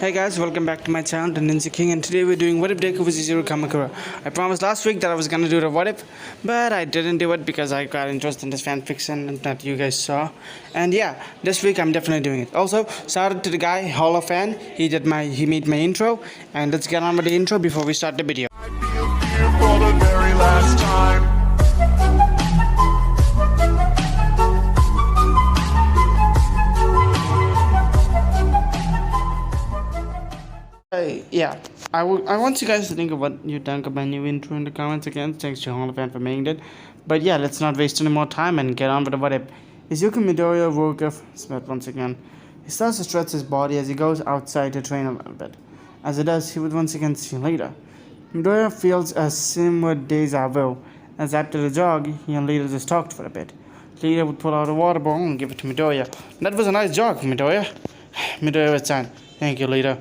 Hey guys, welcome back to my channel, the Ninja King, and today we're doing what if deku with Izuru kamukura. I promised last week that I was gonna do the what if, but I didn't do it because I got interested in this fanfiction that you guys saw. And yeah, this week I'm definitely doing it. Also, shout out to the guy, Holo fan. He made my intro, and let's get on with the intro before we start the video. I feel fear for the very last time. I want you guys to think of what you think of my new intro in the comments again. Thanks to Holo fan for making it. But yeah, let's not waste any more time and get on with the what if. Izuku Midoriya woke up sweat once again. He starts to stretch his body as he goes outside to train a little bit. As he does, he would once again see Lita. Midoriya feels a similar deja vu, as after the jog, he and Lita just talked for a bit. Lita would pull out a water bottle and give it to Midoriya. "That was a nice jog, Midoriya." Midoriya would sign, "Thank you, Lita,"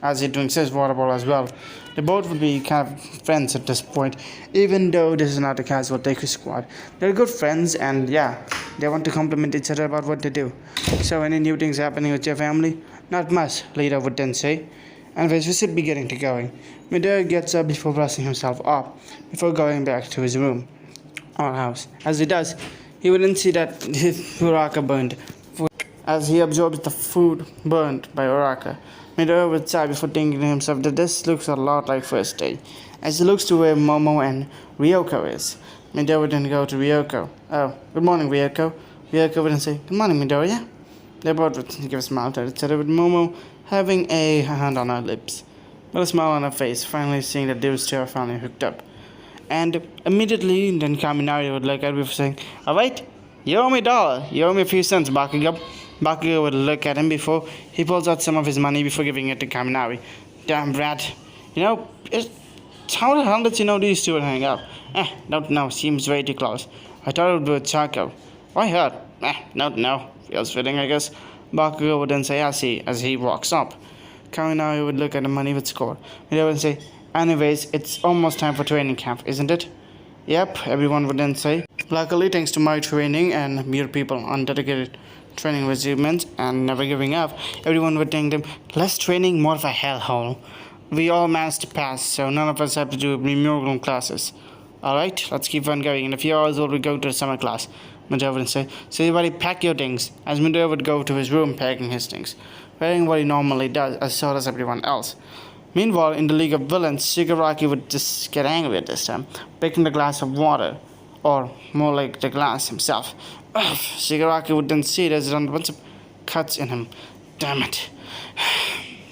as he drinks his water bottle as well. They both would be kind of friends at this point, even though this is not a casual deku squad. They're good friends, and yeah, they want to compliment each other about what they do. "So, any new things happening with your family?" "Not much," Lita would then say. "Anyways, we should be getting to going." Midoriya gets up before brushing himself up, before going back to his room or house. As he does, he wouldn't see that his Uraka burned. As he absorbs the food burned by Uraka, Midoriya would sigh before thinking to himself that this looks a lot like first day. As he looks to where Momo and Ryoko is, Midoriya would then go to Ryoko. "Oh, good morning, Ryoko." Ryoko would then say, "Good morning, Midoriya." They both would give a smile to each other, with Momo having a hand on her lips, but a smile on her face, finally seeing that those two are finally hooked up. And immediately, then Kaminari would look at me for saying, "Alright, you owe me $1. You owe me a few cents, Bakugo." Bakugo would look at him before he pulls out some of his money before giving it to Kaminari. "Damn brat. How the hell did you know these two would hang out?" Don't know. Seems way too close. I thought it would be with Chaco." "Why hurt?" Don't know. Feels fitting, I guess." Bakugo would then say as he walks up. Kaminari would look at the money with score. He would say, "Anyways, it's almost time for training camp, isn't it?" "Yep," everyone would then say. Luckily, thanks to my training and mere people on dedicated training regimens and never giving up, everyone would thank them. "Less training, more of a hellhole. We all managed to pass, so none of us have to do remedial classes. Alright, let's keep on going. In a few hours, we'll go to the summer class," Midoriya would say. "So everybody pack your things," as Midoriya would go to his room packing his things, wearing what he normally does, as so does everyone else. Meanwhile, in the League of Villains, Shigaraki would just get angry at this time, picking the glass of water, or more like the glass himself. Ugh, Shigaraki would then see it as it had a bunch of cuts in him. Damn it.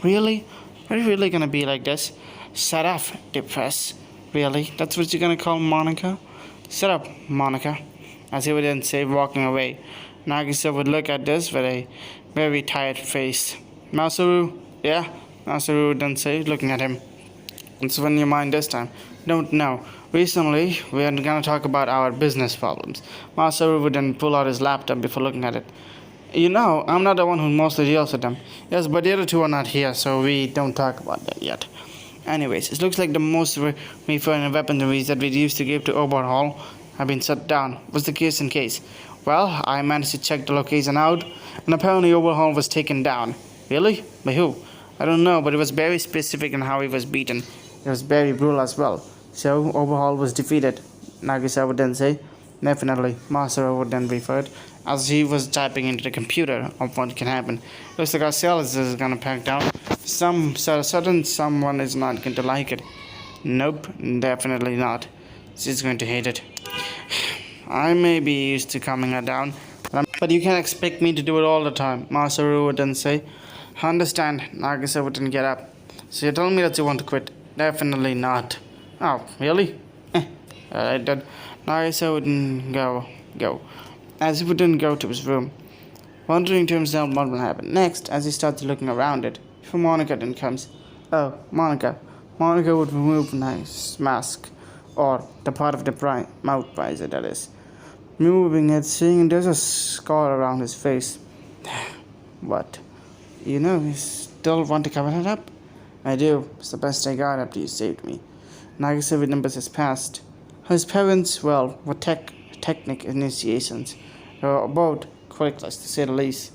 Really? Are you really gonna be like this? Shut up, depressed. Really? That's what you're gonna call Monica? Shut up, Monica, as he would then say, walking away. Nagisa would look at this with a very tired face. "Masaru?" "Yeah?" Masaru would then say, looking at him. "What's on your mind this time?" "Don't know. Recently, we're gonna talk about our business problems." Masaru would then pull out his laptop before looking at it. I'm not the one who mostly deals with them." "Yes, but the other two are not here, so we don't talk about that yet. Anyways, it looks like the most refined weaponry that we used to give to Overhaul have been shut down. What's the case in case?" "Well, I managed to check the location out, and apparently Overhaul was taken down." "Really? By who?" "I don't know, but it was very specific in how he was beaten. It was very brutal as well. So, Overhaul was defeated," Nagisa would then say. "Definitely," Masaru would then refer it, as he was typing into the computer of what can happen. "Looks like our sales is gonna pack down. Someone is not going to like it." "Nope, definitely not. She's going to hate it. I may be used to calming her down, but you can't expect me to do it all the time," Masaru would then say. "I understand," Nagisa would then get up. "So you're telling me that you want to quit?" "Definitely not." "Oh, really?" Alright then. Nagisa wouldn't go. As he wouldn't go to his room, wondering to himself what will happen next as he started looking around it, before Monica then comes. "Oh, Monica." Monica would remove his mask, or the part of the mouth visor, that is. Removing it, seeing there's a scar around his face. "What? You still want to cover it up?" "I do. It's the best I got after you saved me." Nagisa remembers his past. His parents, were technic initiations. They were both quirkless, to say the least.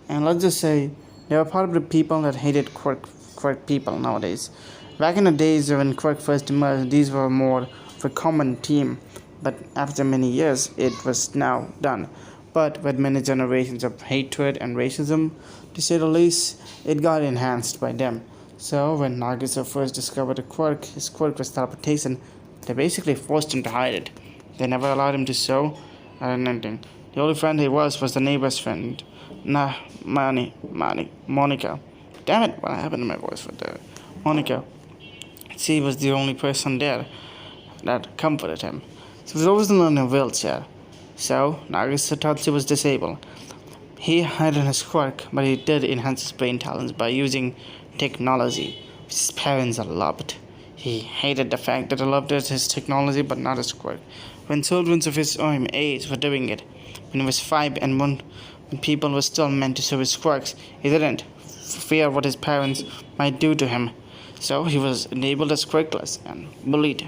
And let's just say They were part of the people that hated quirk people nowadays. Back in the days when quirk first emerged, these were more of a common team, but after many years, it was now done. But with many generations of hatred and racism, to say the least, it got enhanced by them. So when Nagisa first discovered a quirk, his quirk was teleportation, they basically forced him to hide it. They never allowed him to show or anything. The only friend he was the neighbor's friend, Monica. Damn it, what happened to my voice for the Monica? She was the only person there that comforted him. She was always in a wheelchair, so Nagisa thought she was disabled. He had his quirk, but he did enhance his brain talents by using technology, which his parents loved. He hated the fact that he loved his technology but not his quirk. When children of his own age were doing it, when he was 5 and when people were still meant to show his quirks, he didn't fear what his parents might do to him. So he was enabled as quirkless and bullied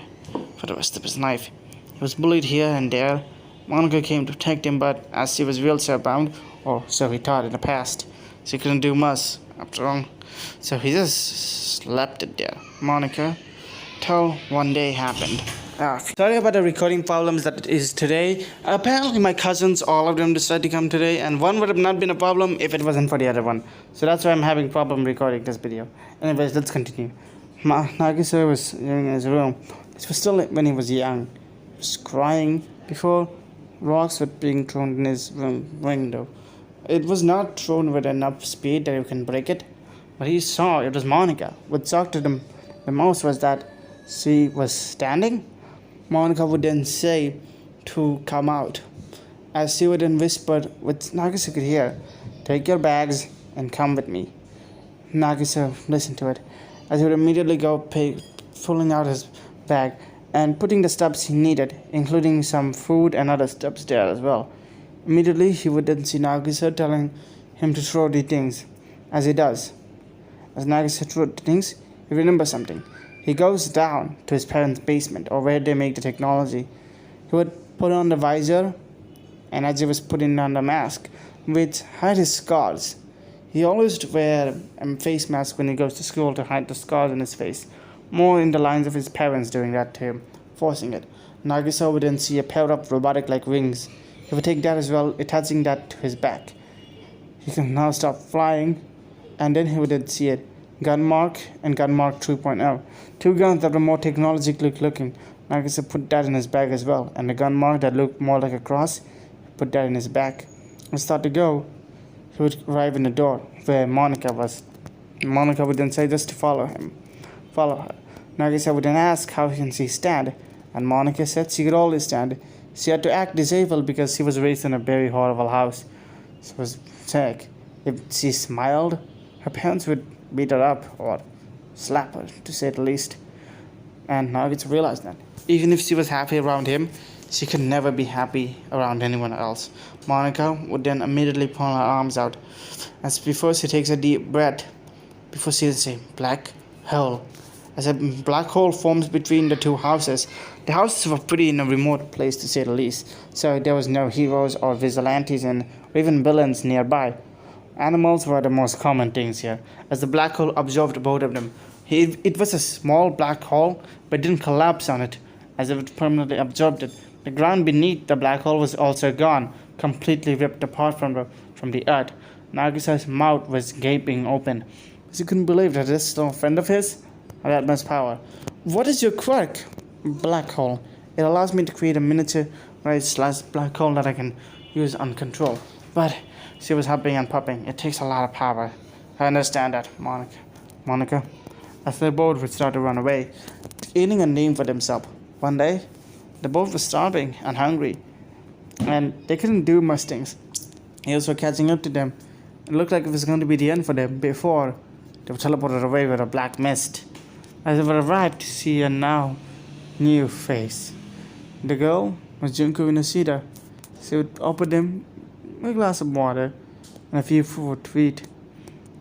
for the rest of his life. He was bullied here and there. Monica came to protect him, but as she was wheelchair bound, or so he thought in the past, she couldn't do much after all. So he just left it there. Monica, till one day happened. Sorry about the recording problems that it is today. Apparently my cousins, all of them decided to come today, and one would have not been a problem if it wasn't for the other one. So that's why I'm having problem recording this video. Anyways, let's continue. Nagisa was in his room. This was still when he was young. He was crying before rocks were being thrown in his room window. It was not thrown with enough speed that you can break it, but he saw it was Monica. What shocked him the most was that she was standing. Monica would then say to come out, as she would then whisper, which Nagisa could hear, "Take your bags and come with me." Nagisa listened to it, as he would immediately go pulling out his bag and putting the stuffs he needed, including some food and other stuffs there as well. Immediately he would then see Nagisa telling him to throw the things, as he does. As Nagisa threw the things, he remembers something. He goes down to his parents' basement, or where they make the technology. He would put on the visor, and as he was putting on the mask, which hide his scars. He always wear a face mask when he goes to school to hide the scars on his face, more in the lines of his parents doing that to him, forcing it. Nagisa would then see a pair of robotic-like wings. He would take that as well, attaching that to his back. He can now stop flying, and then he would then see it. Gunmark and Gunmark 2.0. Two guns that were more technologically looking. Nagisa put that in his bag as well, and the Gunmark that looked more like a cross, put that in his back. And start to go, he would arrive in the door where Monica was. Monica would then say just to follow her. Nagisa would then ask how can she stand, and Monica said she could always stand. She had to act disabled because she was raised in a very horrible house. She was sick. If she smiled, her parents would beat her up or slap her, to say the least. And Nagisa realized that even if she was happy around him, she could never be happy around anyone else. Monica would then immediately pull her arms out, as before she takes a deep breath, before she says black hole. As a black hole forms between the two houses. The houses were pretty in a remote place, to say the least, so there was no heroes or vigilantes or even villains nearby. Animals were the most common things here, as the black hole absorbed both of them. It was a small black hole, but didn't collapse on it, as if it permanently absorbed it. The ground beneath the black hole was also gone, completely ripped apart from the earth. Nagisa's mouth was gaping open, as he couldn't believe that this little friend of his had that much power. "What is your quirk?" "Black hole. It allows me to create a miniaturized black hole that I can use on control." But she was huffing and puffing. "It takes a lot of power." "I understand that, Monica." As they both would start to run away, eating a name for themselves. One day, they both were starving and hungry, and they couldn't do much things. He was catching up to them. It looked like it was going to be the end for them before they were teleported away with a black mist. As they were arrived to see a now new face. The girl was Junko Inoshida. She would offer them a glass of water and a few food to eat.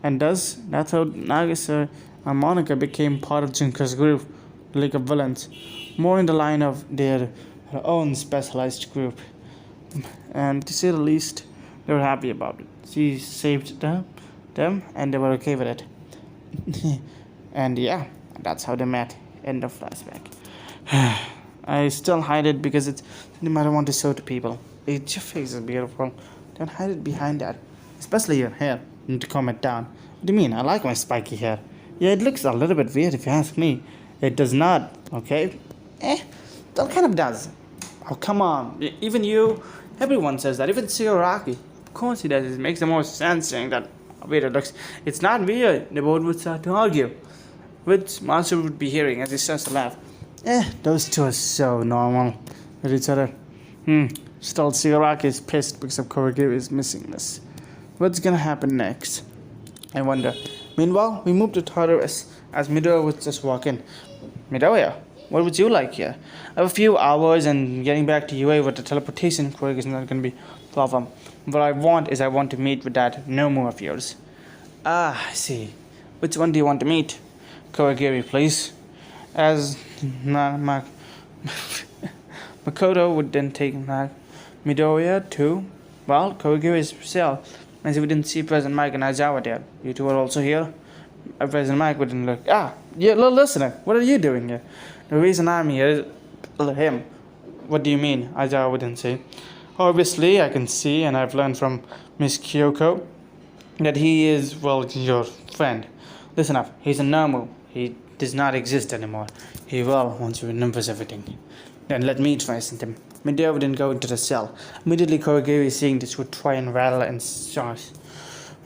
And thus, that's how Nagisa and Monica became part of Junko's group, the League of Villains, more in the line of her own specialized group. And to say the least, they were happy about it. She saved the them, and they were okay with it. And yeah, that's how they met. End of flashback. I still hide it because it's something I don't want to show to people. Your face is beautiful. Don't hide it behind that. Especially your hair. You need to calm it down. What do you mean? I like my spiky hair. Yeah, it looks a little bit weird if you ask me. It does not, okay? That kind of does. Oh, come on. Even you, everyone says that. Even Shigaraki. Of course he does. It makes the most sense saying that weird it looks. It's not weird. They both would start to argue. Which Master would be hearing as he starts to laugh. Those two are so normal with each other. Still, Shigaraki is pissed because of Kurogiri is missing this. What's gonna happen next? I wonder. Meanwhile, we move to Tartarus as Midoriya would just walk in. Midoriya, what would you like here? I have a few hours and getting back to UA with the teleportation quirk is not gonna be a problem. What I want to meet with that Nomu of yours. Ah, I see. Which one do you want to meet? Kurogiri, please. As Makoto would then take Midoriya to, well, Kurogiri's cell, as we didn't see President Mike and Aizawa there. You two are also here? President Mike wouldn't look. Yeah, listener, what are you doing here? The reason I'm here is him. What do you mean? Aizawa wouldn't say. Obviously, I can see, and I've learned from Miss Kyoko, that he is, well, your friend. Listen up, he's a Nomu. He does not exist anymore. He will once he remembers everything. Then let me transcend him. Midoriya wouldn't go into the cell. Immediately, Kurogiri, seeing this, would try and rattle and charge.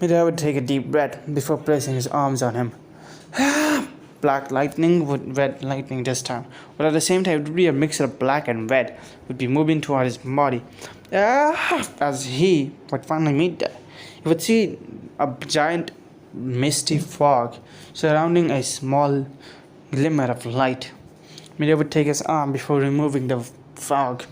Midoriya would take a deep breath before placing his arms on him. Black lightning with red lightning this time. But at the same time, it would be a mixture of black and red. Would be moving toward his body. As he would finally meet that, he would see a giant misty fog surrounding a small glimmer of light. Midoriya would take his arm before removing the fog,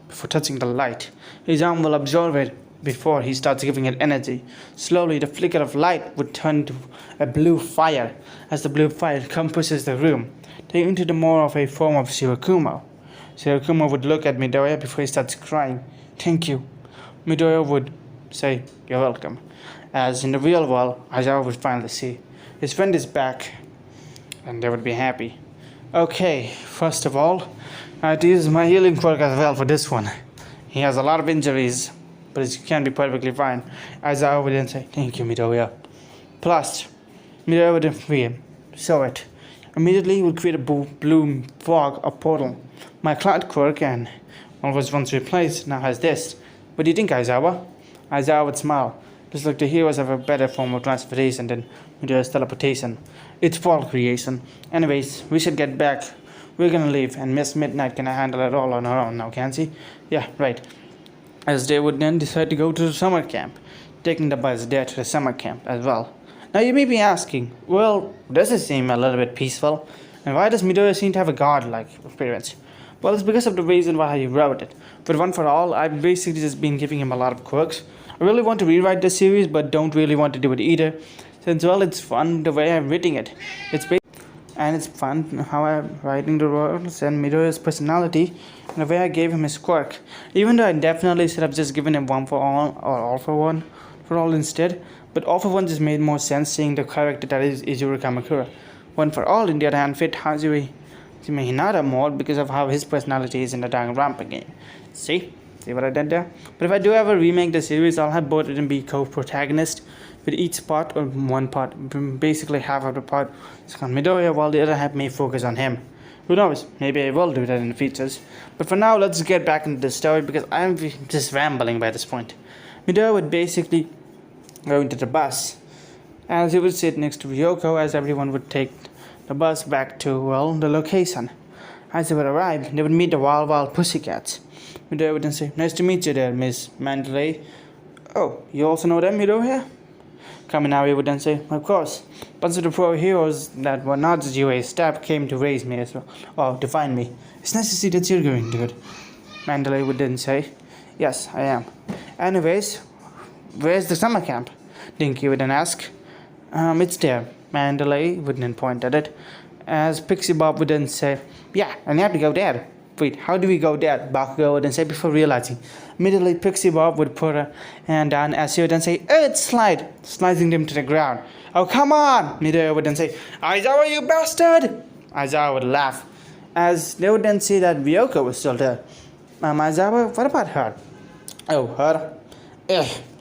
before touching the light. His arm will absorb it before he starts giving it energy. Slowly, the flicker of light would turn to a blue fire as the blue fire encompasses the room, taking to the more of a form of Shirakumo. Shirakumo would look at Midoriya before he starts crying. Thank you. Midoriya would say, you're welcome. As in the real world, Aizawa would finally see his friend is back, and they would be happy. Okay, first of all, I use my healing quirk as well for this one. He has a lot of injuries, but he can be perfectly fine. Aizawa would then say, thank you, Midoriya. Plus, Midoriya would free him. Show it. Immediately, he would create a blue fog, a portal. My cloud quirk, and what was once replaced, now has this. What do you think, Aizawa? Aizawa would smile. Just like the heroes have a better form of transportation than Midoriya's teleportation. It's fall creation. Anyways, we should get back. We're gonna leave, and Miss Midnight can handle it all on her own now, can't she? Yeah, right. As they would then decide to go to the summer camp, taking the bus there to the summer camp as well. Now you may be asking, well, does it seem a little bit peaceful? And why does Midoriya seem to have a god-like appearance? Well, it's because of the reason why he wrote it. But one for all, I've basically just been giving him a lot of quirks. I really want to rewrite the series, but don't really want to do it either. Since, well, it's fun the way I'm writing it. And it's fun how I'm writing the words and Midoriya's personality and the way I gave him his quirk. Even though I definitely should have just given him one for all or all for one for all instead. But all for one just made more sense seeing the character that is Izuru Kamakura. One for all, in the other hand, fit Hajime Hinata more because of how his personality is in the Danganronpa game. See what I did there? But if I do ever remake the series, I'll have both of them be co-protagonists, with each part or one part, basically half of the part is on Midoriya, while the other half may focus on him. Who knows? Maybe I will do that in the futures. But for now, let's get back into the story because I'm just rambling by this point. Midoriya would basically go into the bus, as he would sit next to Ryoko, as everyone would take the bus back to, well, the location. As they would arrive, they would meet the Wild Pussycats. Midoriya would then say, nice to meet you there, Miss Mandalay. Oh, you also know them, Midoriya? Kaminari would then say, of course, bunch of the pro heroes that were not UA's staff came to raise me as well, or to find me. It's nice to see that you're doing good. Mandalay would then say, yes, I am. Anyways, where's the summer camp? Dinky would then ask. It's there. Mandalay would then point at it, as Pixie Bob would then say, yeah, and you have to go there. Wait, how do we go there? Bakugo would then say before realizing. Immediately, Pixie Bob would put her hand down as he would then say, "It's slide!" sliding them to the ground. "Oh, come on!" Midoriya would then say, "Aizawa, you bastard!" Aizawa would laugh, as they would then see that Ryoko was still there. Aizawa, what about her? Oh, her?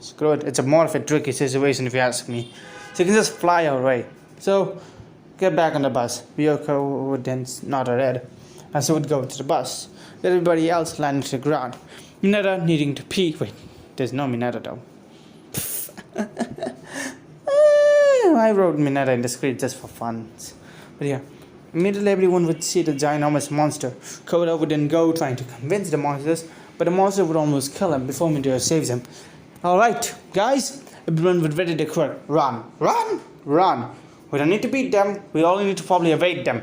Screw it. It's a more of a tricky situation if you ask me. She can just fly away. So, get back on the bus. Ryoko would then nod her head as he would go to the bus. Everybody else landing to the ground. Mineta needing to pee. Wait, there's no Mineta though. I wrote Mineta in the script just for fun. But yeah, immediately everyone would see the ginormous monster. Koda would then go trying to convince the monsters, but the monster would almost kill him before Midoriya saves him. Alright, guys, everyone would ready to quit. Run, run, run. We don't need to beat them, we only need to probably evade them.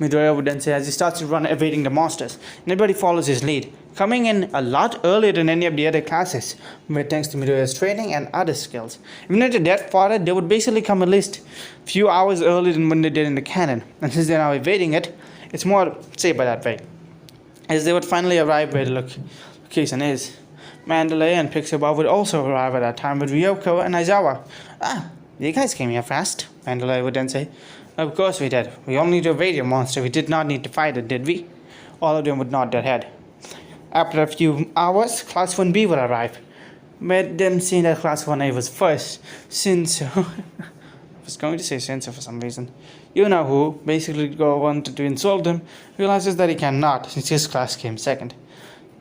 Midoriya would then say as he starts to run evading the monsters. And everybody follows his lead, coming in a lot earlier than any of the other classes, but thanks to Midoriya's training and other skills. Even if they're that far, they would basically come at least a few hours earlier than when they did in the canon. And since they're now evading it, it's more safe by that way. As they would finally arrive where the location is. Mandalay and Pixie Bob would also arrive at that time with Ryoko and Aizawa. "Ah, you guys came here fast," Mandalay would then say. "Of course we did. We only need to evade your monster. We did not need to fight it, did we?" All of them would nod their head. After a few hours, Class 1B would arrive. With them seeing that Class 1A was first, since I was going to say Sensei for some reason. You know who, basically wanted to insult him, realizes that he cannot, since his class came second.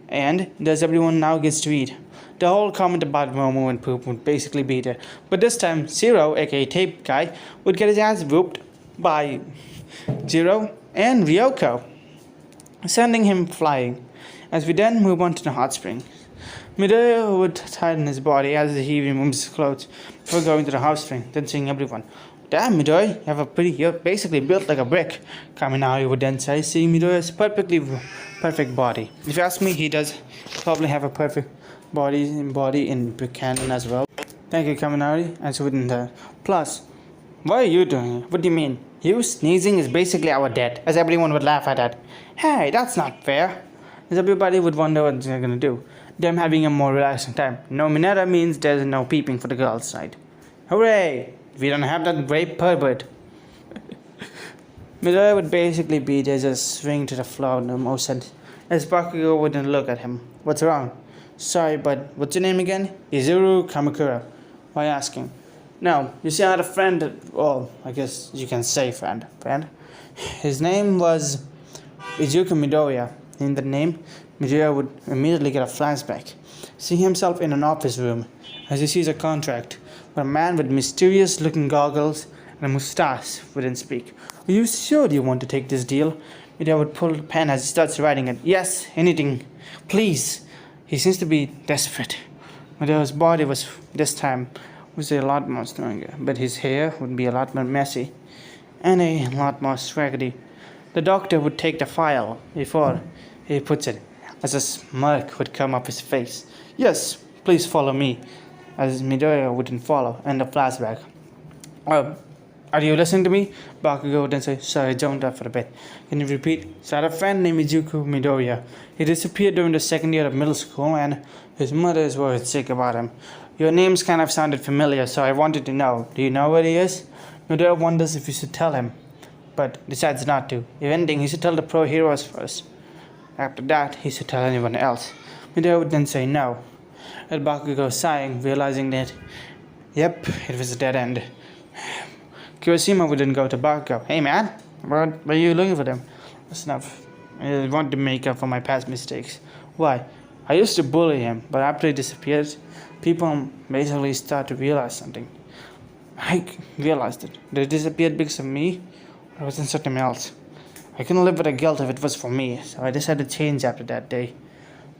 And thus everyone now gets to eat. The whole comment about Momo and Poop would basically be there. But this time, Zero, aka Tape Guy, would get his ass whooped by Zero and Ryoko, sending him flying. As we then move on to the hot spring. Midoriya would tighten his body as he removes his clothes before going to the hot spring, then seeing everyone. "Damn, Midoriya, you're basically built like a brick," Kaminari would then say, seeing Midoriya's perfect body. If you ask me, he does probably have a perfect body in canon as well. "Thank you, Kaminari," and so wouldn't Plus, why are you doing it? What do you mean? You sneezing is basically our death, as everyone would laugh at that. "Hey, that's not fair." As everybody would wonder what they're gonna do. Them having a more relaxing time. No Mineta means there's no peeping for the girls' side. Hooray! We don't have that great pervert. Midoriya would basically be there, just swing to the floor no more sense. As Bakugo wouldn't look at him. "What's wrong?" "Sorry, but what's your name again?" "Izuru Kamukura." "Why asking?" "No, you see I had a friend, well, I guess you can say friend. His name was Izuku Midoriya." In the name, Midoriya would immediately get a flashback, seeing himself in an office room, as he sees a contract, where a man with mysterious looking goggles and a moustache wouldn't speak. "Are you sure you want to take this deal?" Midoriya would pull the pen as he starts writing it. "Yes, anything. Please." He seems to be desperate. Midoriya's body this time was a lot more stronger, but his hair would be a lot more messy and a lot more scraggly. The doctor would take the file before he puts it, as a smirk would come up his face. "Yes, please follow me," as Midoriya wouldn't follow, and the flashback. Are you listening to me?" Bakugo would then say. "Sorry, I zoned out for a bit. Can you repeat?" "So I had a friend named Izuku Midoriya. He disappeared during the second year of middle school, and his mother is worried sick about him. Your names kind of sounded familiar, so I wanted to know. Do you know where he is?" Midoriya wonders if he should tell him, but decides not to. If anything, he should tell the pro heroes first. After that, he should tell anyone else. Midoriya would then say no. And Bakugo sighing, realizing that, yep, it was a dead end. Kirishima would then go to Bakugo. "Hey man, what are you looking for them?" "Listen, I want to make up for my past mistakes." "Why?" "I used to bully him, but after he disappeared, people basically start to realize something." I realized it. They disappeared because of me, or was it something else? I couldn't live with the guilt if it was for me, so I decided to change after that day.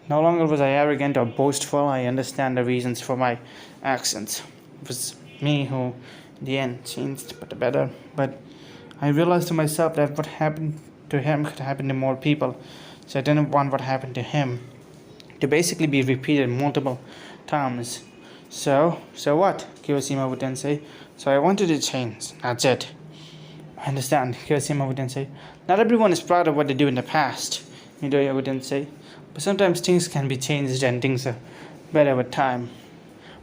No longer was I arrogant or boastful. I understand the reasons for my actions. It was me who, in the end, changed for the better. But I realized to myself that what happened to him could happen to more people, so I didn't want what happened to him to basically be repeated multiple times. So what? Kirishima would then say. "So I wanted to change. That's it." "I understand," Kirishima would then say. "Not everyone is proud of what they do in the past. Midoriya wouldn't say. But sometimes things can be changed and things are better with time.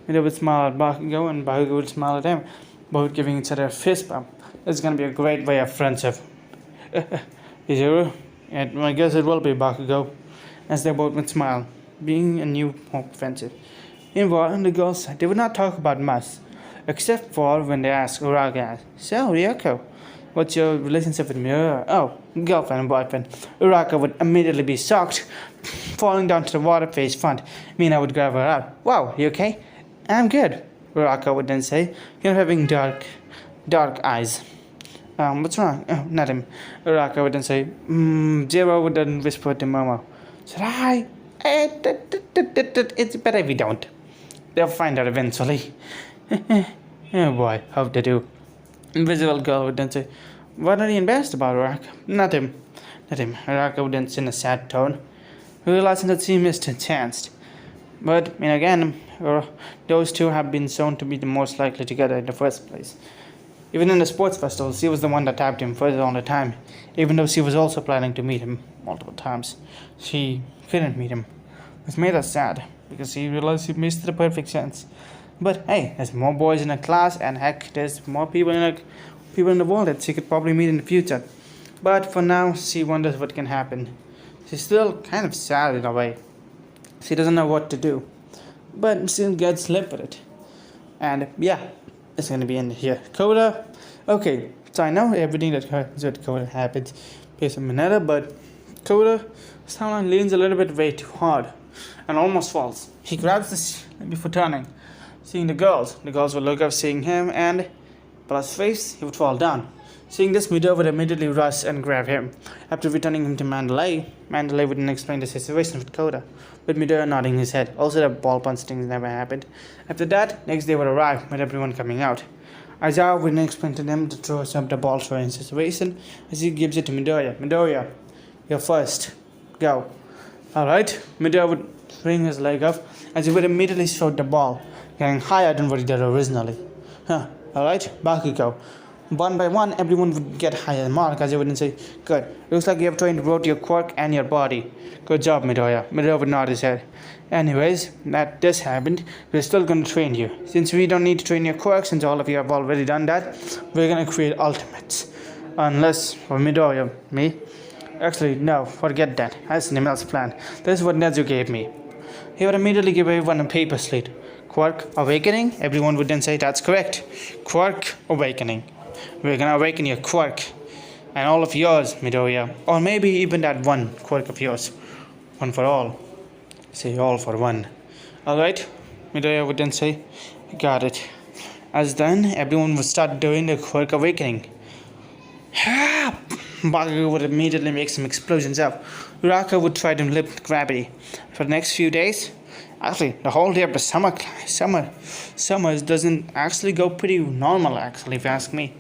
Midoriya would smile at Bakugo and Bakugo would smile at him, both giving each other a fist bump. It's gonna be a great way of friendship. Izuru, and I guess it will be Bakugo, as they both would smile, being a new more offensive. Meanwhile, the girls, they would not talk about much, except for when they asked Uraka, "So, Ryoko, what's your relationship with Miura?" "Oh, girlfriend and boyfriend." Uraka would immediately be shocked, falling down to the water face front. Mina would grab her up. "Wow, you okay?" "I'm good," Uraka would then say, having dark eyes. What's wrong?" "Oh, nothing." Uraka would then say, Zero would then whisper to Momo, "Should I? It's better if we don't. They'll find out eventually." Oh boy, how they do. Invisible girl would then say, "What are you embarrassed about, Uraka?" Nothing. Uraka would then say in a sad tone, realizing that she missed her chance. But, again, those two have been shown to be the most likely together in the first place. Even in the sports festival, she was the one that tapped him first all the time, even though she was also planning to meet him multiple times. She couldn't meet him, which made her sad, because she realized she missed the perfect chance. But hey, there's more boys in her class, and heck, there's more people in the world that she could probably meet in the future. But for now, she wonders what can happen. She's still kind of sad in a way. She doesn't know what to do, but still gets lip with it. And yeah, it's gonna be in here. Coda. Okay, so I know everything that happens with Coda happens based on Mineta, but Coda somehow leans a little bit way too hard and almost falls. He grabs this before turning, seeing the girls. The girls will look up, seeing him, and plus face, he would fall down. Seeing this, Midoriya would immediately rush and grab him. After returning him to Mandalay, Mandalay would then explain the situation with Coda, with Midoriya nodding his head. Also, the ball punch things never happened. After that, next day would arrive, with everyone coming out. Aizawa would then explain to them to throw up the ball throwing situation, as he gives it to Midoriya. "Midoriya, you're first. Go." Alright, Midoriya would swing his leg up, as he would immediately throw the ball, getting higher than what he did originally. Alright, Bakugo. One by one, everyone would get higher mark, as he wouldn't say, "Good. Looks like you have trained both your quirk and your body. Good job, Midoriya." Midoriya would nod his head. "Anyways, that this happened, we're still going to train you. Since we don't need to train your quirk, since all of you have already done that, we're going to create ultimates. Unless for Midoriya, me. Actually, no, forget that. That's Nimel's plan. This is what Nezu gave me." He would immediately give everyone a paper slate. "Quirk Awakening?" Everyone would then say, "That's correct. Quirk Awakening. We're gonna awaken your quirk. And all of yours, Midoriya. Or maybe even that one quirk of yours. One for all. Say all for one." "Alright," Midoriya would then say, "Got it." As then, everyone would start doing the quirk awakening. Bakugo would immediately make some explosions up. Uraka would try to lift gravity. For the next few days, actually, the whole day of the summers doesn't actually go pretty normal, actually, if you ask me.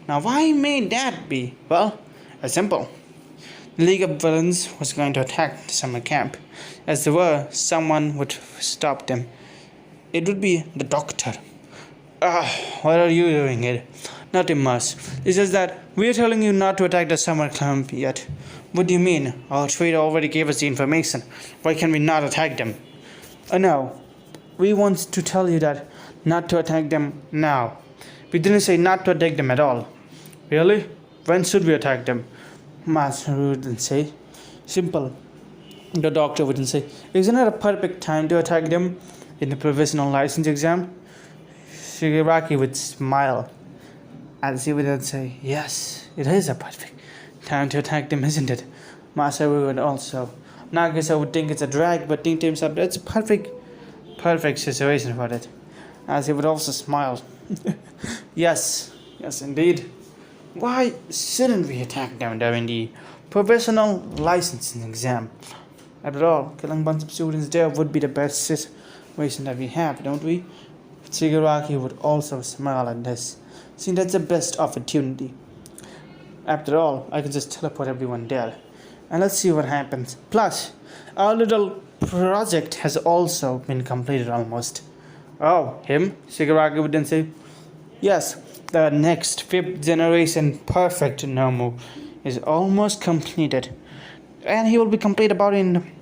Now, why may that be? Well, it's simple. The League of Villains was going to attack the summer camp. As there were, someone would stop them. It would be the Doctor. What are you doing here? Nothing much. It's just that we're telling you not to attack the summer camp yet. What do you mean? Our trader already gave us the information. Why can we not attack them? No. We want to tell you that not to attack them now. We didn't say not to attack them at all. Really? When should we attack them? Master wouldn't say. Simple. The doctor wouldn't say. Isn't it a perfect time to attack them? In the provisional license exam? Shigaraki would smile. As he would then say, "Yes, it is a perfect time to attack them, isn't it?" Masaru would also. Nagisa would think it's a drag, but think to himself, it's a perfect situation for it. As he would also smile. Yes indeed. Why shouldn't we attack them during the provisional licensing exam? After all, killing a bunch of students there would be the best situation that we have, don't we? Shigaraki would also smile at this, seeing that's the best opportunity. After all, I could just teleport everyone there, and let's see what happens. Plus, our little project has also been completed almost. "Oh, him?" Shigaraki would then say. "Yes, the next 5th generation perfect Nomu is almost completed. and he will be complete about in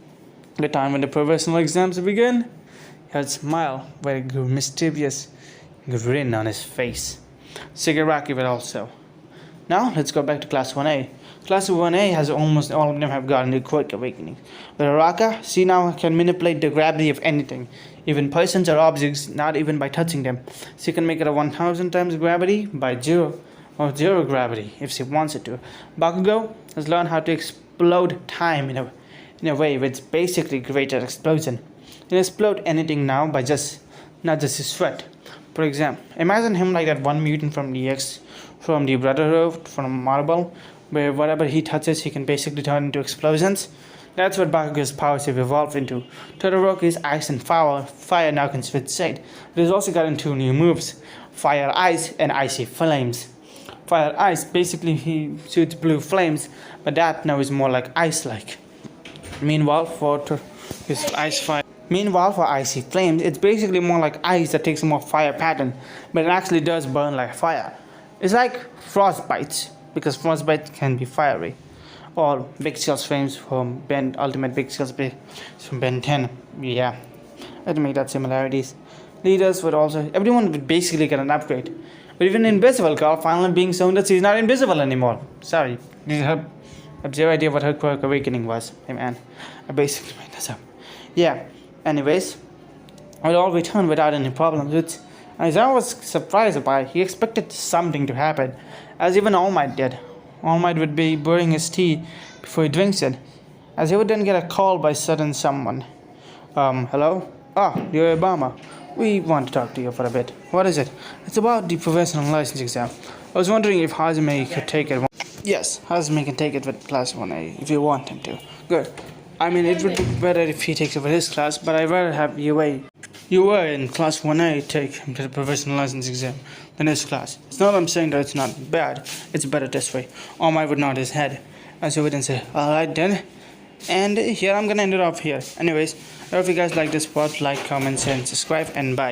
the time when the professional exams begin. He'll smile, very mischievous grin on his face. Shigaraki will also. Now let's go back to class 1A. Class 1A has almost all of them have gotten the quirk awakening. But Araka, she now can manipulate the gravity of anything, even persons or objects, not even by touching them. She can make it a 1000 times gravity by zero gravity if she wants it to. Bakugo has learned how to explode time in a way which basically creates an explosion. He can explode anything now by not just his sweat. For example, imagine him like that one mutant from the Brotherhood, from Marble, where whatever he touches, he can basically turn into explosions. That's what Bakugo's powers have evolved into. Todoroki's ice and fire now can switch shade. But he's also gotten 2 new moves, Fire Ice and Icy Flames. Fire Ice, basically he shoots blue flames, but that now is more like ice-like. Meanwhile, for Icy Flames, it's basically more like ice that takes a more fire pattern, but it actually does burn like fire. It's like Frostbite, because Frostbite can be fiery. Or Big Skills Flames from Ultimate Big Skills from Ben 10. Yeah, I'd make that similarities. Leaders would also, everyone would basically get an upgrade. But even Invisible Girl finally being shown that she's not invisible anymore. Sorry, I have zero idea what her quirk awakening was. Hey man, I basically made this up. Yeah, anyways, it all returned without any problems, which Izuru was surprised by. He expected something to happen, as even All Might did. All Might would be brewing his tea before he drinks it, as he would then get a call by sudden someone. Hello? Dear Obama. We want to talk to you for a bit. What is it? It's about the professional license exam. I was wondering if Hazumi could take it. Yes, Hazumi can take it with class 1A if you want him to. Good. I mean, it would be better if he takes it with his class, but I'd rather have you were in class 1A take him to the professional license exam than his class. It's not that I'm saying that it's not bad. It's better this way. All Might would nod his head, as he would then say, alright then. And here I'm gonna end it off here. Anyways, I hope you guys like this part, like, comment, and subscribe, and bye.